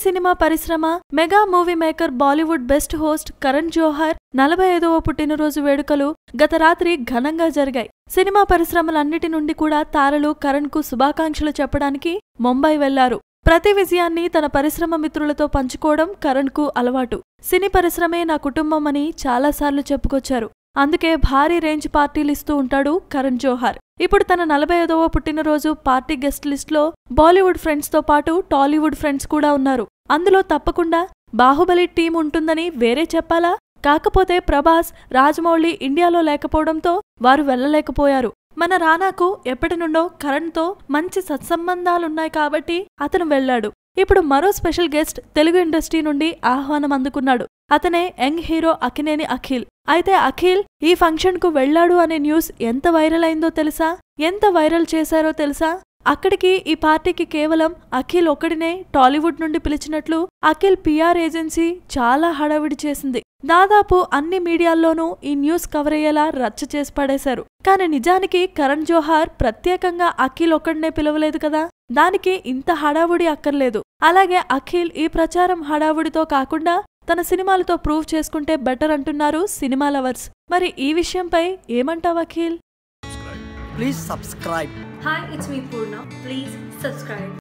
Cinema పరిశ్రమ mega movie maker Bollywood best host Karan Johar 45వ పుట్టినరోజు వేడుకలు గత రాత్రి ఘనంగా జరిగాయి. సినిమా పరిశ్రమలన్నిటి నుండి కూడా తారలు కరణ్ కు శుభాకాంక్షలు చెప్పడానికి ముంబై వెళ్లారు. ప్రతి విజయాన్ని తన పరిశ్రమ మిత్రులతో పంచుకోవడం కరణ్ కు అలవాటు. సినీ పరిశ్రమే నా కుటుంబం అని చాలాసార్లు చెప్పుకొచ్చారు. అందుకే భారీ రేంజ్ పార్టీలిస్తూ ఉంటాడు కరణ్ జోహర్. ఇప్పుడు తన 45వ పుట్టినరోజు పార్టీ గెస్ట్ లిస్ట్ లో బాలీవుడ్ ఫ్రెండ్స్ తో పాటు టాలీవుడ్ ఫ్రెండ్స్ కూడా ఉన్నారు. అందులో తప్పకుండా బాహుబలి టీం ఉంటుందని వేరే చెప్పాలా? కాకపోతే ప్రభాస్, రాజమౌళి ఇండియాలో లేకపోవడంతో వారు వెళ్లలేకపోయారు. మన రానాకు ఎప్పటినుండో కరణ్ తో మంచి సత్సంబంధాలున్నాయి కాబట్టి అతను వెళ్లాడు. ఇప్పుడు మరో స్పెషల్ గెస్ట్ తెలుగు ఇండస్ట్రీ నుండి ఆహ్వానం అందుకున్నాడు. అతనే యంగ్ హీరో అక్కినేని అఖిల్. అయితే అఖిల్ ఈ ఫంక్షన్ కు వెళ్లాడు అనే న్యూస్ ఎంత వైరల్ అయిందో తెలుసా? ఎంత వైరల్ చేశారో తెలుసా? అక్కడికి ఈ పార్టీకి కేవలం అఖిల్ ఒక్కడినే టాలీవుడ్ నుండి పిలిచినట్లు అఖిల్ పిఆర్ ఏజెన్సీ చాలా హడావిడి చేసింది. దాదాపు అన్ని మీడియాల్లోనూ ఈ న్యూస్ కవర్ అయ్యేలా రచ్చ చేసి పడేశారు. కానీ నిజానికి కరణ్ జోహర్ ప్రత్యేకంగా అఖిల్ ఒక్కడినే పిలవలేదు కదా, దానికి ఇంత హడావుడి అక్కర్లేదు. అలాగే అఖిల్ ఈ ప్రచారం హడావుడితో కాకుండా తన సినిమాలతో ప్రూవ్ చేసుకుంటే బెటర్ అంటున్నారు సినిమా లవర్స్. మరి ఈ విషయంపై ఏమంటావు Akhil? Please subscribe. Hi, it's me Purna. Please subscribe.